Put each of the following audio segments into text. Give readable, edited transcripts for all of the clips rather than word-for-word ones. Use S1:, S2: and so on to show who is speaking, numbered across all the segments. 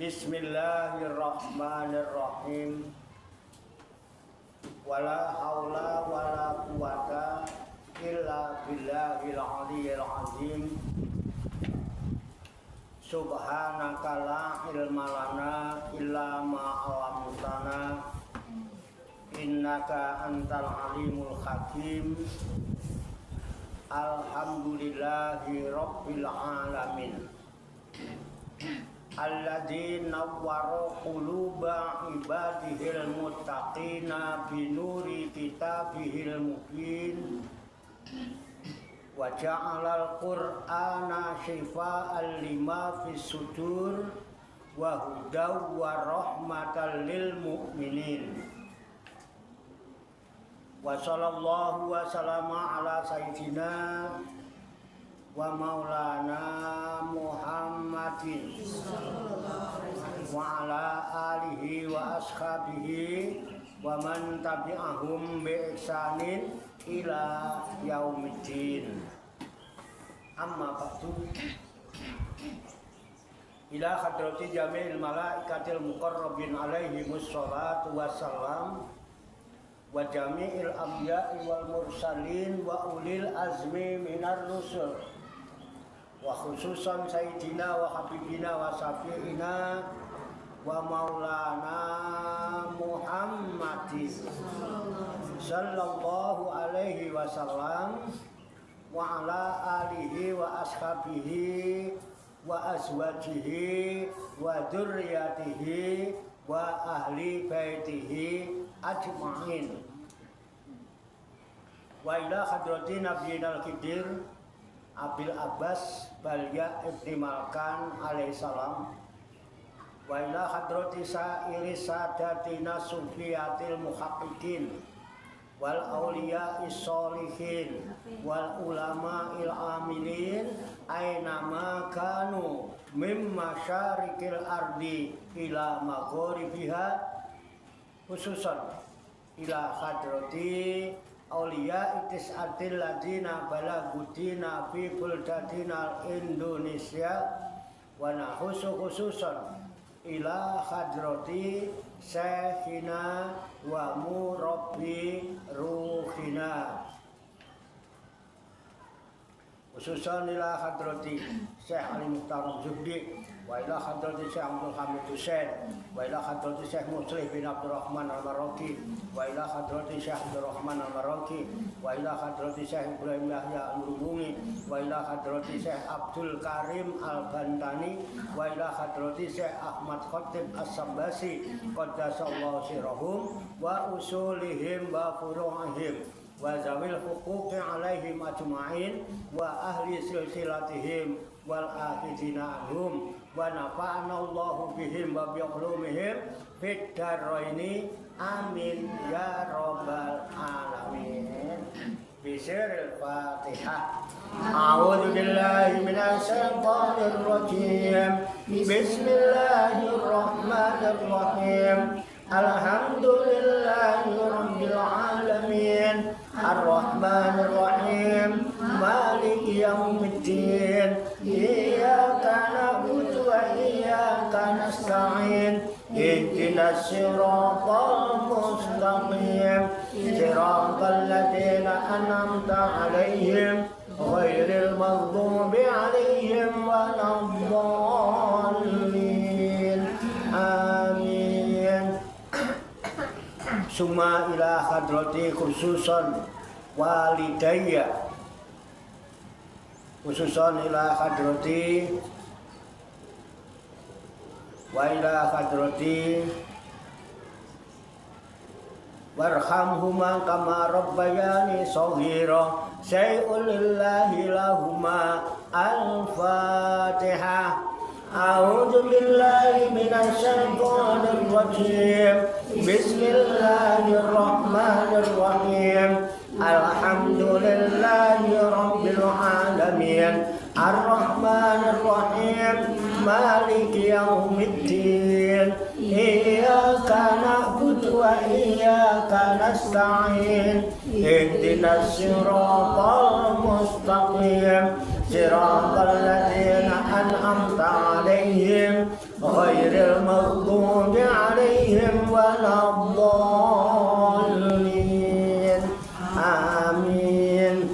S1: Bismillahirrahmanirrahim. Wala haula wala quwata illa billahil aliyyil azim. Subhanaka la ilma lana illa ma 'allamtana. Innaka antal alimul hakim. Alhamdulillahi rabbil alamin. Alladzi nawwara quluba ibadihil muttaqina binuri kitabihil mubin wa ja'alal qur'ana shifaa'an lima fis sudur wa hudaw wa rahmatan lil mu'minin. Wa sallallahu wa sallama ala sayyidina wa maulana Muhammadin wa ala alihi wa ashabihi wa man tabi'ahum bi ihsanin ila yaumiddin. Amma ba'du. Ila hadrati jami'il malaikatil muqarrabin alaihimus shalatu wassalam wa jami'il anbiya'i wal mursalin wa ulil azmi minar rusul wa khususan sayyidina wa habibina wa syafi'ina wa maulana Muhammadin sallallahu alaihi wasallam wa ala alihi wa ashabihi wa azwajihi wa dzurriyyatihi wa ahli baitihi ajma'in. Wa ila hadrati nabiyina al-khidir Abil Abbas Balya Ibni Malkan alaihissalam wa ila hadrati sa'iri sadatina sufiyatil muhaqqiqin wal awliya'is sholihin wal ulama'il amilin aynama kanu mimma syarikil ardi ila magharibiha, khususan ila hadrati auliya itis'atil ladina balagudina fi buldatina Indonesia wa nahusu khususan ila hadrati syekhina wa murabbi ruhina, khususan ila hadrati Syekh Ali Muhtaram Zuhdi wa ila hadrati Syekh Abdul Hamid Hussein wa ila hadrati Syekh Muslim bin Abdurrahman Al-Maraki wa ila hadrati Syekh Abdurrahman Al-Maraki wa ila hadrati Syekh Ibrahim Yahya Al-Murubungi wa ila hadrati Syekh Abdul Karim Al-Bantani wa ila hadrati Syekh Ahmad Khatib As-Sambasi qaddasallahu sirahum wa usulihim wa furu'ihim wa zawil huquqi alaihim ajma'in wa ahli silsilatihim wal akhidina anhum wa nafa'ana Allahu bihim wa bi'ulumihim fid daraini amin ya rabbal alamin. Bismillahil Fatihah. A'udzu billahi minasy syaithanir rajim. Bismillahirrahmanirrahim. Alhamdulillahi rabbil alamin. Ar-Rahmanir Rahim. Maliki yaumiddin. Iyyaka na'budu wa iyyaka nasta'in. Ihdinas siratal mustaqim. Siratal ladzina an'amta 'alaihim ghairil maghdubi 'alaihim waladdallin. Amin. Summa ila hadrati khususan walidayya, khususan ila hadrati wa ila hadrati warhamhuma kama rabbayani shaghira syai'un lillahi lahuma. Al-Fatihah. A'udzu billahi minasy syaithanir rajim. Bismillahirrahmanirrahim. Alhamdulillahi rabbil alamin. Ar-Rahmanir Rahim. Maliki yaumiddin. Iyyaka na'budu wa iyyaka nasta'in. Ihdinas siratal mustaqim. Siratal ladzina an'amta 'alaihim ghairil المغضوب عليهم ولا الضالين آمين.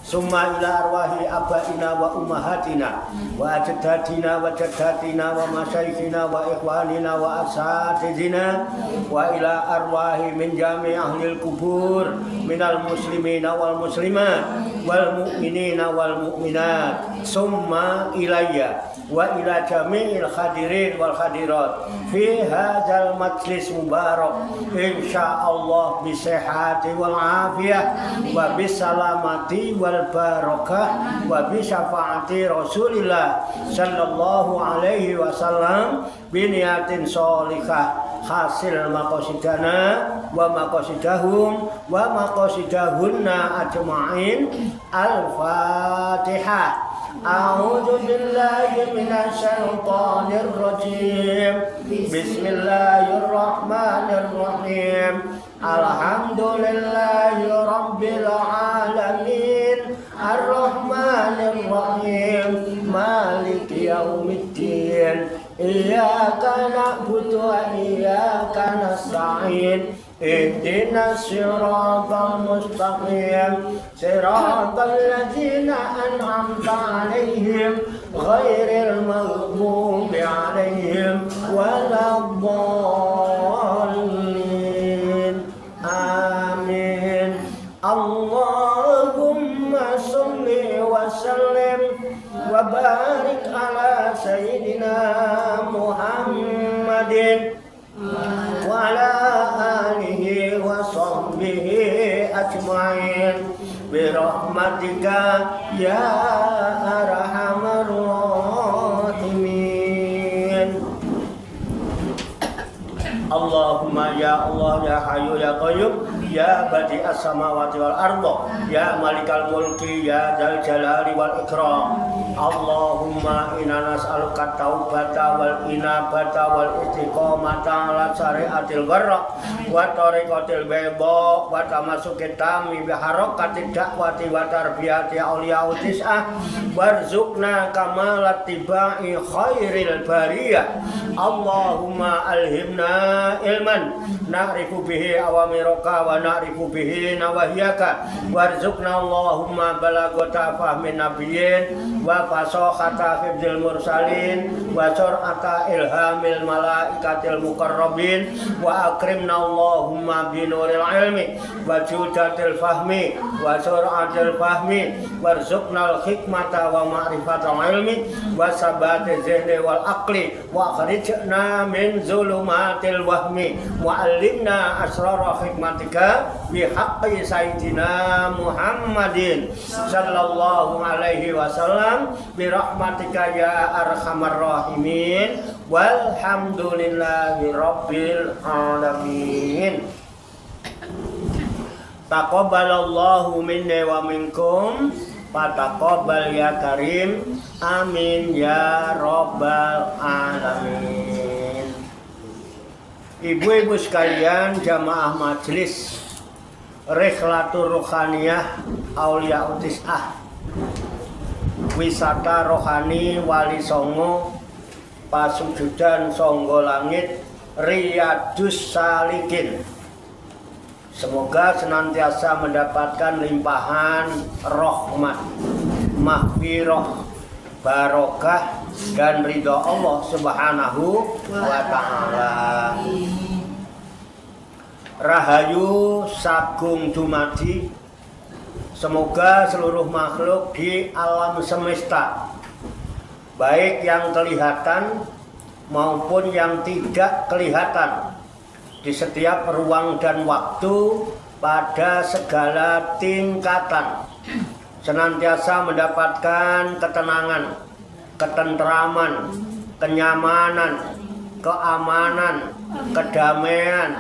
S1: Summa ila arwahi abaina wa ummahatina wa ajdadina wa jaddatina wa masyayikhina wa ikhwanina wa asatidina wa ila arwahi min jami' ahlil kubur minal muslimina wal muslimat wal mu'minina wal mu'minat. Summa ilayya wa ila jami'il hadirin wal hadirat fi hadzal majlis mubarak insyaallah bi sihhati wal afiyah wa bis salamati wal barakah wa bi syafaati Rasulillah sallallahu alaihi wasallam bi niyatin sholihah hasil maqasidana wa maqasidahum wa maqasidahunna ajma'in. Al-Fatihah. A'udzu billahi minasy syaithanir rajim. Bismillahirrahmanirrahim. Alhamdulillahi rabbil alamin. Ar-Rahmanir-Rahim. Maliki yaumiddin. Iyyaka na'budu wa iyyaka nasta'in. Ihdinas siratal mustaqim. Siratal ladzina an'amta 'alaihim ghairil maghdubi 'alaihim waladdallin. Amin. Allahumma shalli wa sallim wa barik ala sayyidina Muhammadin wa ala alihi wa sahbihi ajma'in bi rahmatika ya arhamar rahimin. Allahumma ya Allah ya Hayyu ya Qayyum ya Badi'as samawati wal arda ya Malikal mulki ya Dzal jalali wal ikram. Allahumma inna nas'aluka taubata wal inabata wal istiqomata ala syariatil gharra wa tariqatil bayda wa tamassuki tami bi harakati dakwati wa tarbiyati auliya tis'ah warzuqna kamalat tibai khairil bariyah. Allahumma alhimna ilman na'rifu bihi awamiraka wa na'rifu bihi nawahiyaka warzuqna Allahumma balagota fahmin nabiyyin wa fasohata hifdzil mursalin wa sur'ata ilhamil malaikatil muqarrabin wa akrimna Allahumma binuril ilmi wa judatil fahmi wa sur'atil fahmi warzuqnal hikmata wa ma'rifatal ilmi wa sabati zihni wal aqli wa akhrijna min zulumatil wahmi wa allimna asrara hikmatika bi haqqi sayyidina Muhammadin sallallahu alaihi wasallam bi rahmatika ya arhamar rahimin walhamdulillahi rabbil alamin. Taqabbalallahu minni wa minkum fataqabbal ya karim amin ya rabbal alamin. Ibu-ibu sekalian, jamaah majelis Rikhlatur Rohaniyah Aulia Tis'ah, wisata rohani Wali Songo, pasujudan Songgo Langit, Riyadus Salikin. Semoga senantiasa mendapatkan limpahan rahmat, maghfirah, barokah dan ridha Allah Subhanahu wa taala. Rahayu sagung dumadi. Semoga seluruh makhluk di alam semesta, baik yang kelihatan maupun yang tidak kelihatan, di setiap ruang dan waktu, pada segala tingkatan, senantiasa mendapatkan ketenangan, ketentraman, kenyamanan, keamanan, kedamaian,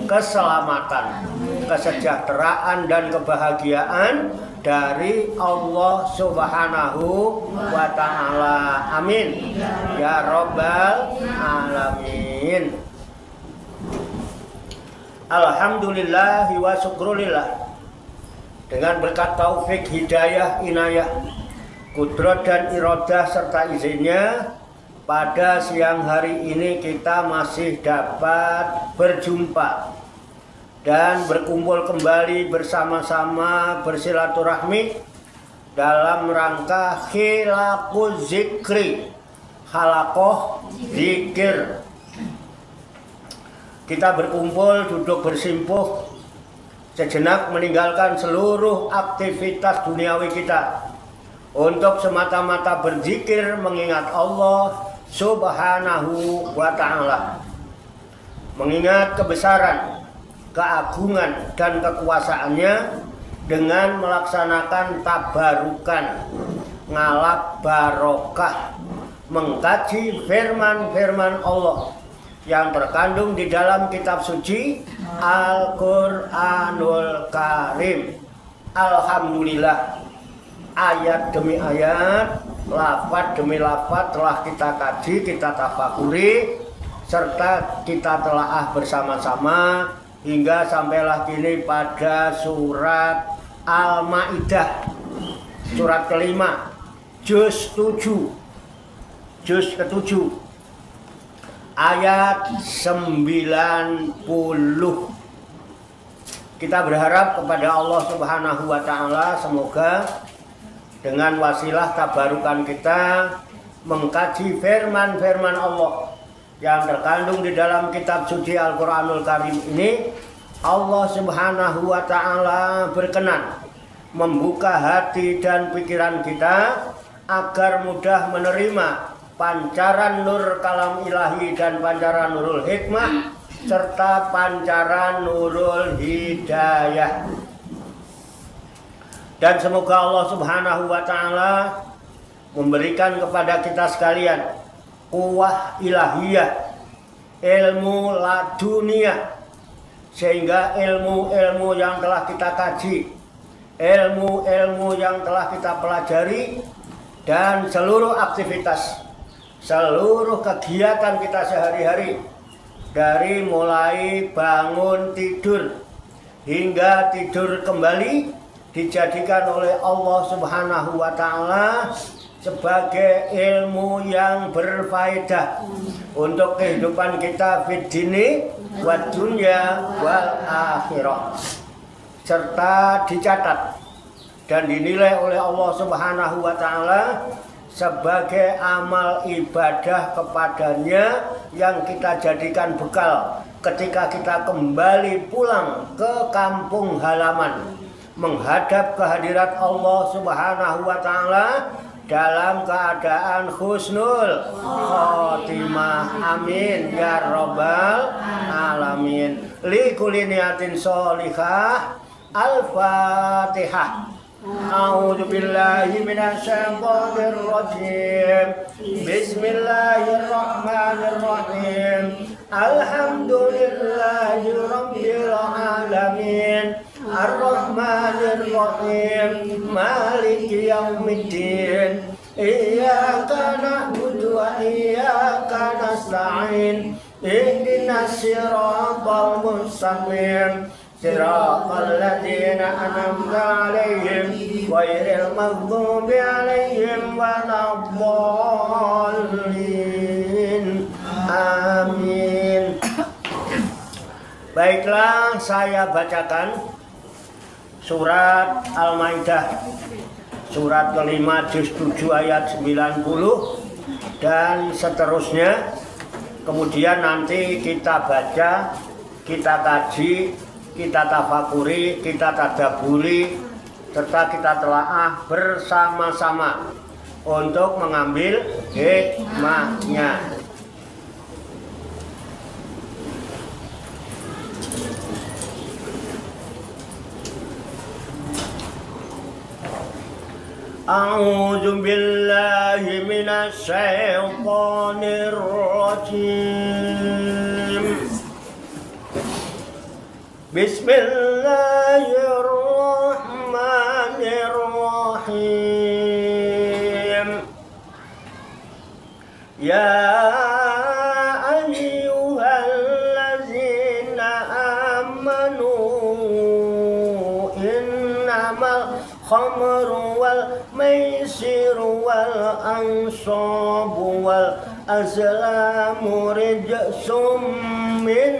S1: keselamatan, kesejahteraan dan kebahagiaan dari Allah Subhanahu wa taala. Amin ya rabbal alamin. Alhamdulillah wa syukrulillah. Dengan berkat taufik, hidayah, inayah, kudrat dan iradah serta izinnya, pada siang hari ini kita masih dapat berjumpa dan berkumpul kembali bersama-sama bersilaturahmi dalam rangka khilaquz zikri, halakoh zikir. Kita berkumpul, duduk bersimpuh sejenak, meninggalkan seluruh aktivitas duniawi kita untuk semata-mata berzikir mengingat Allah Subhanahu wa ta'ala, mengingat kebesaran, keagungan dan kekuasaannya dengan melaksanakan tabarukan, ngalap barokah, mengkaji firman-firman Allah yang terkandung di dalam kitab suci Al-Quranul Karim. Alhamdulillah, ayat demi ayat, lafaz demi lafaz telah kita kaji, kita tafakuri, serta kita telaah bersama-sama hingga sampailah kini pada surat Al-Maidah, surat kelima, juz 7, juz ke-7, ayat 90. Kita berharap kepada Allah Subhanahu wa ta'ala semoga dengan wasilah tabarukan kita mengkaji firman-firman Allah yang terkandung di dalam kitab suci Al-Quranul Karim ini, Allah Subhanahu wa ta'ala berkenan membuka hati dan pikiran kita agar mudah menerima pancaran nur kalam ilahi dan pancaran nurul hikmah serta pancaran nurul hidayah. Dan semoga Allah Subhanahu wa ta'ala memberikan kepada kita sekalian quwwah ilahiyah, ilmu ladunia, sehingga ilmu-ilmu yang telah kita kaji, ilmu-ilmu yang telah kita pelajari, dan seluruh aktivitas, seluruh kegiatan kita sehari-hari, dari mulai bangun tidur hingga tidur kembali, dijadikan oleh Allah Subhanahu wa ta'ala sebagai ilmu yang berfaedah untuk kehidupan kita fid dini wad dunya wal akhirah, serta dicatat dan dinilai oleh Allah Subhanahu wa ta'ala sebagai amal ibadah kepadanya yang kita jadikan bekal ketika kita kembali pulang ke kampung halaman, menghadap kehadirat Allah Subhanahu wa ta'ala dalam keadaan husnul khotimah. Amin ya rabbal alamin. Li kulli niyatin sholihah. Al-Fatihah. A'udzu billahi minasyaitonir rajim. Bismillahirrahmanirrahim. Alhamdulillahi rabbil alamin. Ar-Rahmanir-Rahim. Maliki yaumiddin. Iyyaka na'budu wa iyyaka nasta'in. Ihdinas siratal mustaqim. Siratal ladzina an'amta 'alaihim ghairil maghdubi 'alaihim waladdallin. Amin. Baiklah, saya bacakan surat Al-Maidah, surat kelima, juz 7 ayat 90 dan seterusnya. Kemudian nanti kita baca, kita kaji, kita tafakuri, kita tadabburi, serta kita telaah bersama-sama untuk mengambil hikmahnya. A'udzu billahi minasy syaithanir rajim. Bismillahirrahmanirrahim. Ya ayyuhallazina amanu innamal khamru wal maisir maisir wal ansabu wal azlamu rijsum min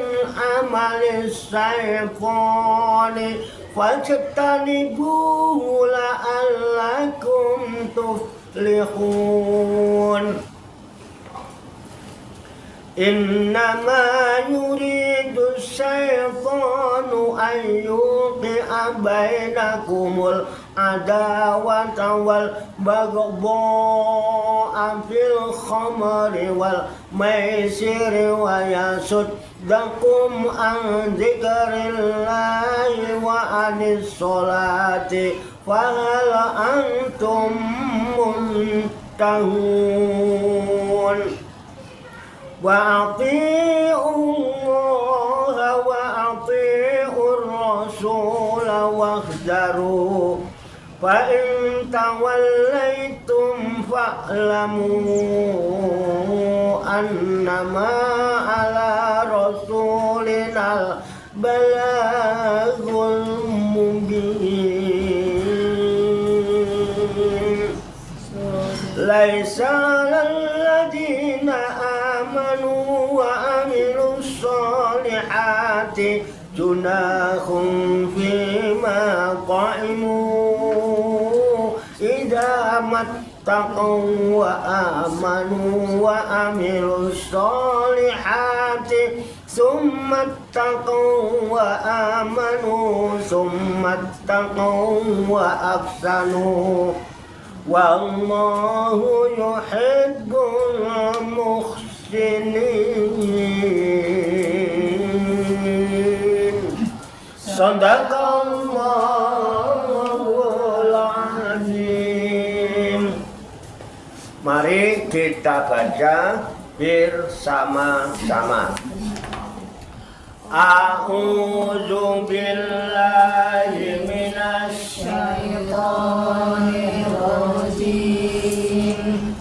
S1: amalis syaitani fajtanibuhu la'allakum tuflihun. Innama yuridu syaitanu an yuqi'a bainakumul adawata wal baghdha'a fil khamri wal maisiri wa yasuddakum an dzikrillahi wa anis sholati fahal antum muntahun. Wa ati'ullaha wa ati'ur rasul wahdharu fa in tawallaitum fa'lamu annama ala rasulinal balaghul mubin. Laisa lalladina amanu wa amilus solihati junahum fima qa'imu idza mattaqaw wa amanu wa amilus solihati summa taqaw wa amanu summa taqaw wa ahsanu wallahu yuhibbul muhsinin. Shadaqallahul azim. Mari kita baca bersama-sama. A'udzu billahi minasy syaithanir rajim.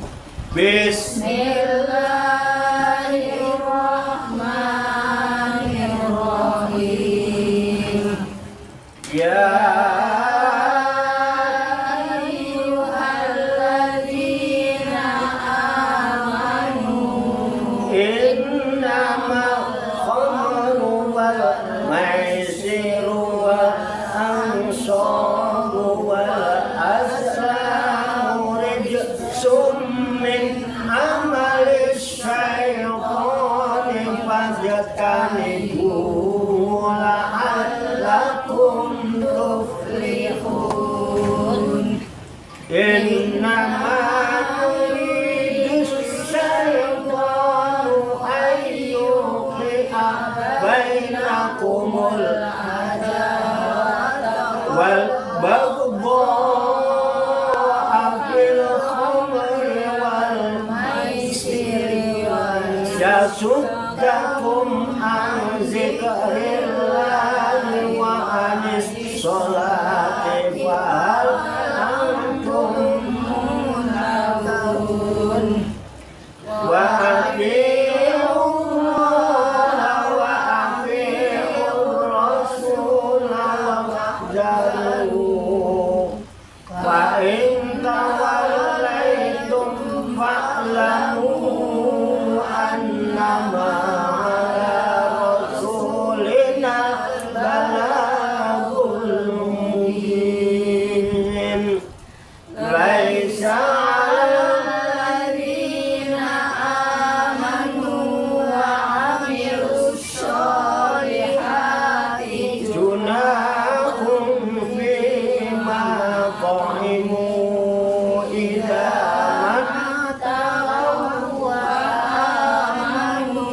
S1: Bismillahirrahmanirrahim. Ya ayyuhalladzina amanu innamal khamru wal maisiru wal ansabu wal azlamu rijsum min amalis syaitani fajtanibuhu la'allakum tuflihun. Innama yuridu syaitanu an yuqi'a bainakumul adawata wal baghdha'a fil khamri wal maisiri yasuddakum an dzikrillahi wa anis sholati fahal antum muntahun. Wa ati'ullaha wa ati'ur rasul wahdharu fa in tawallaitum fa'lamu annama ala rasulina balaghul mubin. Laisa alladhina amanu wa amilus solihati junahum fima qa'imu idza mattaqaw wa amanu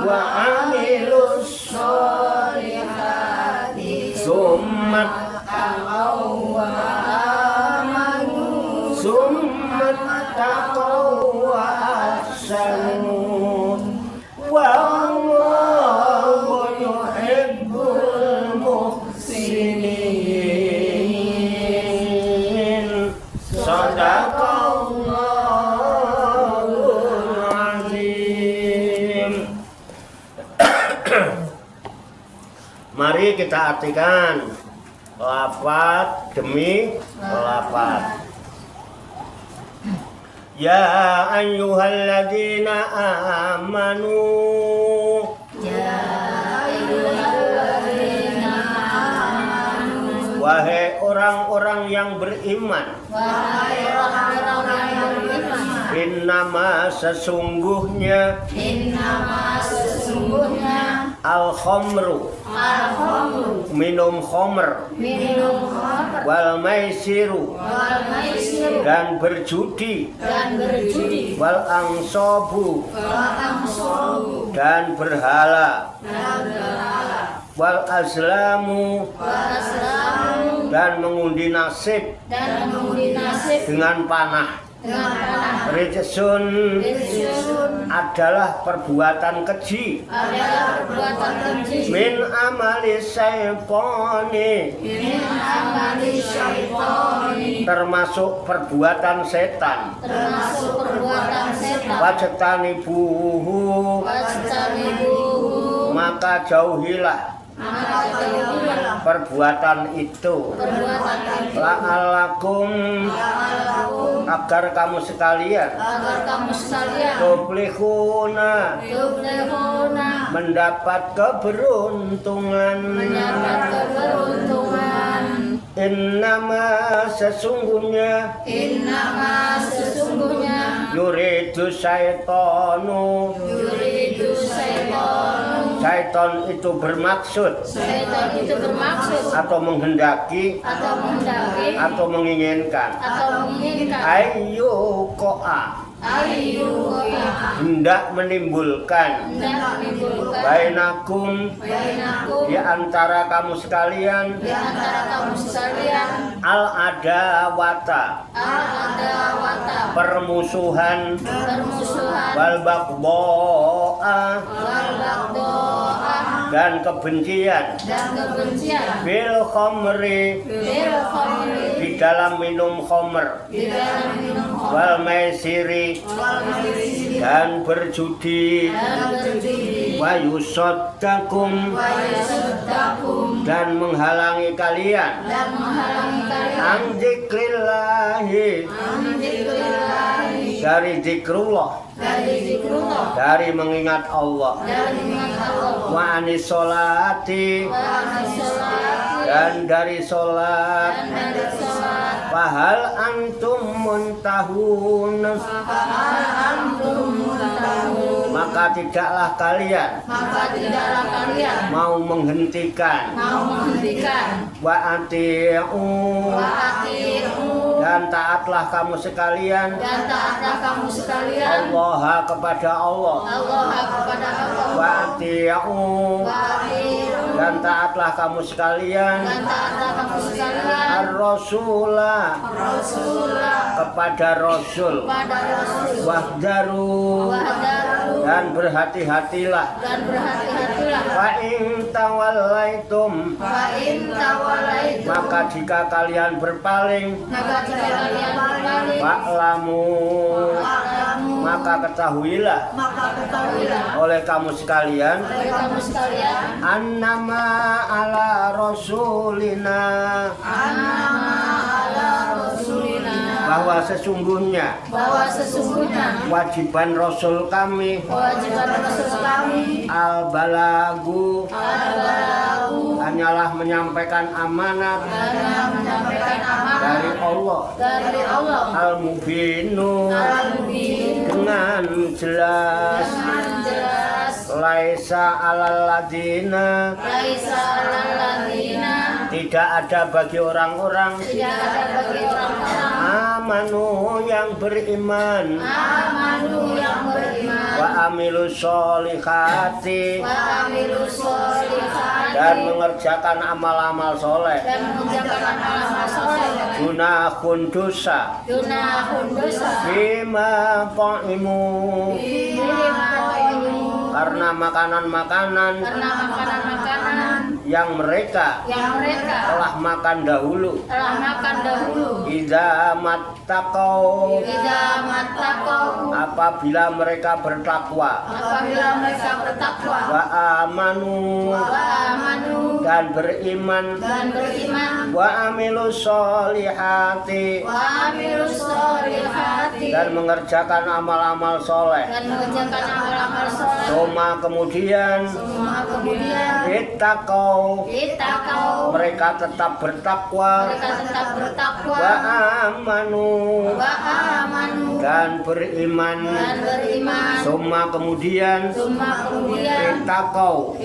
S1: wa amilus solihati summa taqaw wa amanu summa taqaw wa ahsanu wallahu yuhibbul muhsinin. Shadaqallahul azim. Mari kita artikan lafaz demi lafaz. Ya ayyuhalladzina amanu.
S2: Ya ayyuhalladzina amanu.
S1: Wahai orang-orang yang beriman.
S2: Wahai orang-orang yang beriman.
S1: Innama sesungguhnya.
S2: Innama sesungguhnya.
S1: Al-khamru.
S2: Al-khamru.
S1: Minum khamr.
S2: Minum khamr.
S1: Wal maisiru.
S2: Wal maisiru.
S1: Dan berjudi.
S2: Dan berjudi.
S1: Wal angsobu.
S2: Wal angsobu.
S1: Dan berhala.
S2: Dan berhala.
S1: Wal azlamu.
S2: Wal azlamu.
S1: Dan mengundi nasib.
S2: Dan mengundi nasib.
S1: Dengan panah.
S2: Dengan panah.
S1: Rijsun.
S2: Rijsun.
S1: Adalah perbuatan keji.
S2: Adalah perbuatan keji.
S1: Min amali syaitani.
S2: Min amali syaitani.
S1: Termasuk perbuatan setan.
S2: Termasuk perbuatan setan.
S1: Wajtanibuhu.
S2: Wajtanibuhu.
S1: Maka jauhilah.
S2: Maka jauhilah
S1: perbuatan itu.
S2: Perbuatan itu.
S1: La'alakum.
S2: La'alakum.
S1: Agar kamu sekalian.
S2: Agar kamu sekalian.
S1: Tuflihuna.
S2: Tuflihuna.
S1: Mendapat keberuntungan.
S2: Mendapat keberuntungan.
S1: Innama sesungguhnya.
S2: Innama sesungguhnya.
S1: Yuridu syaitanu.
S2: Yuridu syaitanu.
S1: Syaitan itu bermaksud.
S2: Syaitan itu bermaksud.
S1: Atau menghendaki.
S2: Atau menghendaki.
S1: Atau menginginkan.
S2: Atau menginginkan.
S1: Ayu ko'a.
S2: Ayu
S1: hendak menimbulkan.
S2: hendak menimbulkan.
S1: Bainakum.
S2: Bainakum.
S1: Di antara kamu sekalian.
S2: Di antara kamu sekalian.
S1: Al-adawata.
S2: Al-adawata.
S1: Permusuhan.
S2: Permusuhan.
S1: Wal baghdha'a.
S2: Wal baghdha'a.
S1: Dan kebencian.
S2: Dan kebencian.
S1: Bil khamri.
S2: Bil khamri.
S1: Di dalam minum khamr.
S2: Di dalam minum khamr.
S1: Wal maisiri.
S2: Wal maisiri.
S1: Dan berjudi.
S2: Dan berjudi.
S1: Wa yusaddakum.
S2: Wa yusaddakum.
S1: Dan menghalangi kalian.
S2: Dan menghalangi kalian.
S1: An dzikrillahi.
S2: An dzikrillahi.
S1: Dari zikrullah.
S2: Dari zikrullah.
S1: Dari mengingat Allah.
S2: Dari mengingat Allah.
S1: Wa anis sholati.
S2: Wa anis sholati.
S1: Dan dari sholat.
S2: Dan dari sholat.
S1: Fahal antum muntahun.
S2: Fahal antum muntahun.
S1: Maka tidaklah kalian.
S2: Maka tidaklah kalian.
S1: Mau menghentikan.
S2: Mau menghentikan.
S1: Wa ati'u.
S2: Wa ati'u.
S1: Dan taatlah kamu sekalian.
S2: Dan taatlah kamu sekalian.
S1: Allah kepada Allah.
S2: Allah kepada Allah.
S1: Wa ati'u.
S2: Wa ati'u.
S1: Dan taatlah kamu sekalian.
S2: Dan taatlah kamu sekalian.
S1: Ar-Rasulah.
S2: Rasulullah.
S1: Kepada Rasul.
S2: Kepada Rasul.
S1: Wahdaru.
S2: Wahdaru.
S1: Dan berhati-hatilah.
S2: Dan berhati-hatilah.
S1: Fa in tawallaitum.
S2: Fa in tawallaitum.
S1: Maka jika kalian berpaling.
S2: Maka jika kalian berpaling.
S1: Fa'lamu.
S2: Fa'lamu.
S1: Maka ketahuilah.
S2: Maka ketahuilah.
S1: Oleh kamu sekalian.
S2: Oleh kamu sekalian.
S1: Annama ala rasulina.
S2: Annama ala rasulina.
S1: Bahwa sesungguhnya.
S2: Bahwa sesungguhnya.
S1: Wajiban Rasul kami.
S2: Kewajiban Rasul kami.
S1: Al-balagu.
S2: Al-balagu.
S1: Hanyalah menyampaikan amanat.
S2: Karena menyampaikan amanat.
S1: Dari Allah.
S2: Dari Allah.
S1: Al-mubinu.
S2: Al-mubin.
S1: Dengan jelas.
S2: Dengan jelas.
S1: Laisa alal ladina.
S2: Laisa alal ladina.
S1: Tidak ada bagi orang-orang.
S2: Tidak ada bagi orang-orang.
S1: Amanu yang beriman.
S2: Amanu yang beriman.
S1: Wa amilu sholihati.
S2: Wa amilu sholihati.
S1: Dan mengerjakan amal-amal soleh.
S2: Dan mengerjakan amal soleh.
S1: Junahun dosa.
S2: Junahun dosa.
S1: Bima ta'imu.
S2: Bima ta'imu.
S1: Karena makanan-makanan.
S2: Karena makanan-makanan.
S1: Yang mereka. Telah makan dahulu.
S2: Telah makan dahulu.
S1: Idza mattaqau.
S2: Idza mattaqau.
S1: Apabila mereka bertakwa.
S2: Apabila mereka bertakwa.
S1: Wa amanu.
S2: Wa amanu.
S1: Dan beriman.
S2: Dan beriman.
S1: Wa amilu sholihati.
S2: Wa amilu sholihati.
S1: dan mengerjakan amal-amal soleh. Suma kemudian ittaqau mereka tetap bertakwa wa amanu dan beriman. Suma kemudian ittaqau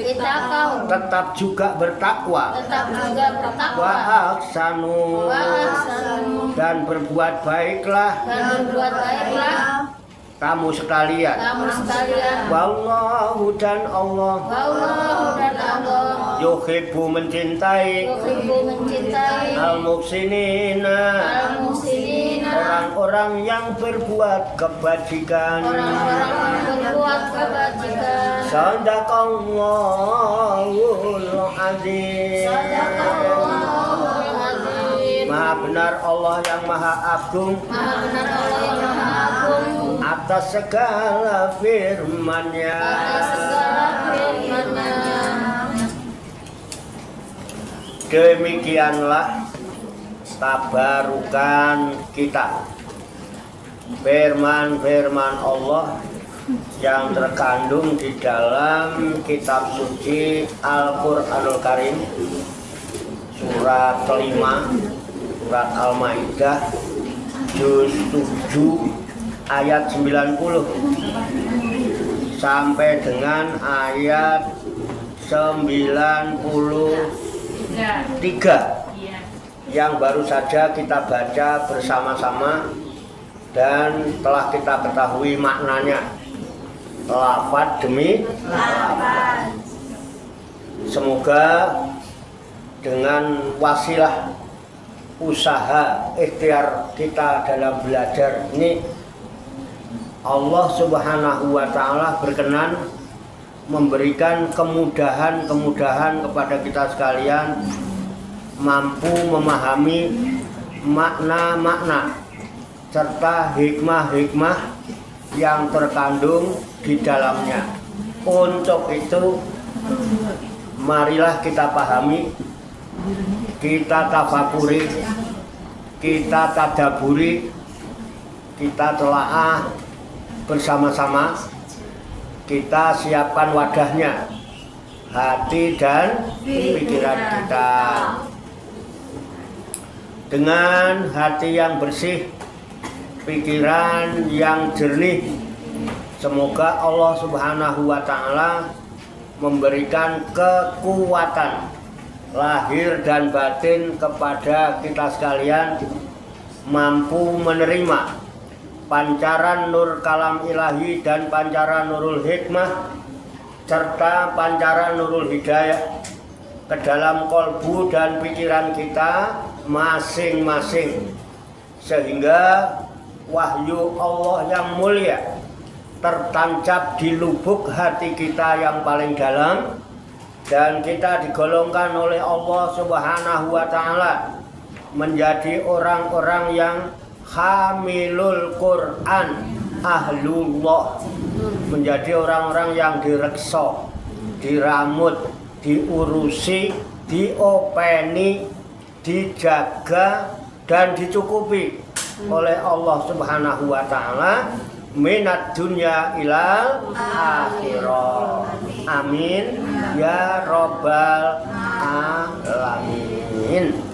S1: tetap juga bertakwa wa ahsanu dan berbuat baiklah kamu sekalian. Wallahu dan Allah yuhibbu mencintai al-muhsinina orang-orang yang berbuat kebajikan. Sadaqallahul azim. Maha benar Allah yang maha agung atas segala firman-Nya. Demikianlah tabarukan kita, firman-firman Allah yang terkandung di dalam kitab suci Al-Qur'anul Karim, surat kelima, surat Al-Maidah, juz 7 ayat 90 sampai dengan ayat 93 yang baru saja kita baca bersama-sama dan telah kita ketahui maknanya, lafaz demi lafaz. Semoga dengan wasilah usaha ikhtiar kita dalam belajar ini, Allah Subhanahu wa Ta'ala berkenan memberikan kemudahan-kemudahan kepada kita sekalian, mampu memahami makna-makna serta hikmah-hikmah yang terkandung di dalamnya. Untuk itu, marilah kita pahami, kita tafakuri, kita tadaburi, kita telaah bersama-sama. Kita siapkan wadahnya, hati dan pikiran kita. Dengan hati yang bersih, pikiran yang jernih, semoga Allah Subhanahu wa Ta'ala memberikan kekuatan lahir dan batin kepada kita sekalian, mampu menerima pancaran nur kalam ilahi dan pancaran nurul hikmah serta pancaran nurul hidayah ke dalam kolbu dan pikiran kita masing-masing, sehingga wahyu Allah yang mulia tertancap di lubuk hati kita yang paling dalam, dan kita digolongkan oleh Allah Subhanahu wa Ta'ala menjadi orang-orang yang hamilul Quran ahlullah, menjadi orang-orang yang direksa, diramut, diurusi, diopeni, dijaga dan dicukupi oleh Allah Subhanahu wa Ta'ala minat dunya ilal akhirah. Amin ya rabbal alamin.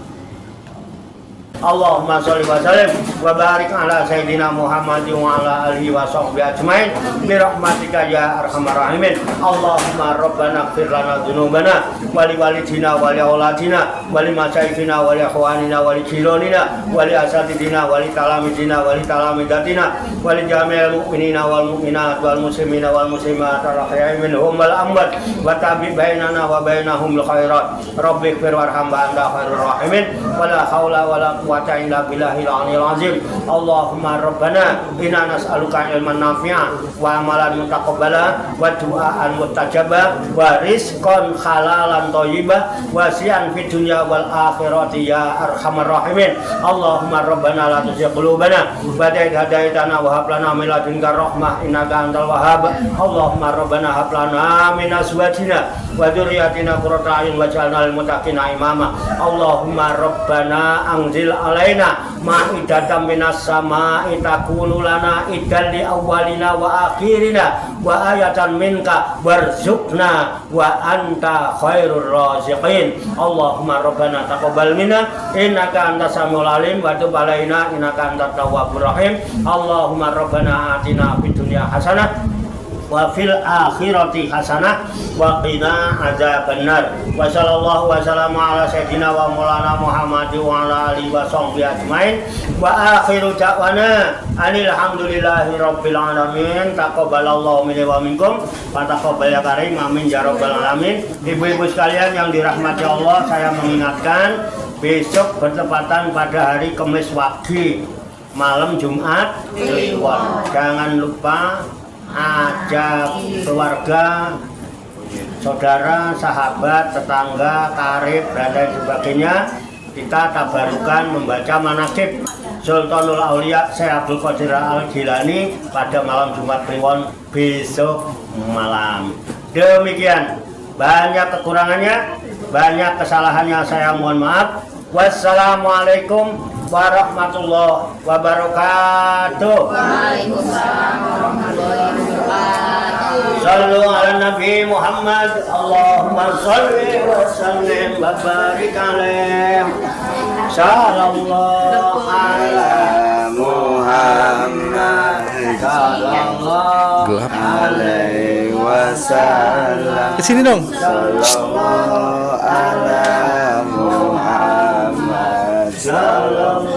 S1: Allahumma sholli wa sallim wa barik ala sayyidina Muhammadin wa ala alihi wa sahbihi ajmain bi rahmatika ya arhamar rahimin. Allahumma rabbana ighfir lana dzunubana wa li walidina wa li auladina wa li masyayikhina wa li ikhwanina wa li jiranina wa li asatidina wa li talamidina wa li talamidatina wa li jami'il mu'minina wal mu'minat wal muslimina wal muslimat al ahya'i minhum wal amwat wa tabi bainana wa bainahum bil khairat. Rabbi ighfir warham wa anta khairur rahimin. Wa la haula wa la quwwata illa billahil aliyil azim. Allahumma rabbana inna nas'aluka ilman nafi'a wa amalan mutaqabbala wa du'aan mustajaba wa rizqan halalan thayyibah wa si'an fid dunya wal akhirati ya arhamar rahimin. Allahumma rabbana la tuzigh qulubana ba'da idh hadaitana wa hab lana min ladunka rahmah innaka antal wahhab. Allahumma rabbana hab lana min azwajina wa dzurriyyatina qurrata a'yun waj'alna lil muttaqina imama. Allahumma rabbana anzil alaina ma'idatan minas sama'i takunu lana idan li awwalina wa akhirina wa ayatan minka warzuqna wa anta khairur raziqin. Allahumma rabbana taqabbal minna innaka antas samiul alim wa tub alaina innaka antat tawwabur rahim. Allahumma rabbana atina fid dunya hasanah wa fil akhirati hasanah wa qina adzabannar. Wa sallallahu wa sallama ala sayyidina wa maulana Muhammad wa ala alihi wa sahbihi ajmain. Wa akhiru da'wana anil hamdulillahi rabbil alamin. Taqabbalallahu minni wa minkum wa taqabbal ya karim amin ya rabbal alamin. Ibu-ibu sekalian yang dirahmati Allah, saya mengingatkan besok bertepatan pada hari Kamis Wage, malam Jumat Kliwon. Jangan lupa ajak keluarga, saudara, sahabat, tetangga, karib, dan lain sebagainya. Kita tabarukan membaca manaqib Sultanul Aulia Syekh Abdul Qadir Al-Jilani pada malam Jumat Kliwon besok malam. Demikian, banyak kekurangannya, banyak kesalahannya, saya mohon maaf. Wassalamualaikum warahmatullahi wabarakatuh.
S2: Waalaikumsalam warahmatullahi wabarakatuh.
S1: Sallu ala Nabi Muhammad. Allahumma salli wa sallim wa barik alaih. Sallallahu ala Muhammad. Sallallahu alaihi wasallam.
S3: Kesini dong.
S1: Sallallahu ala Muhammad. Sallallahu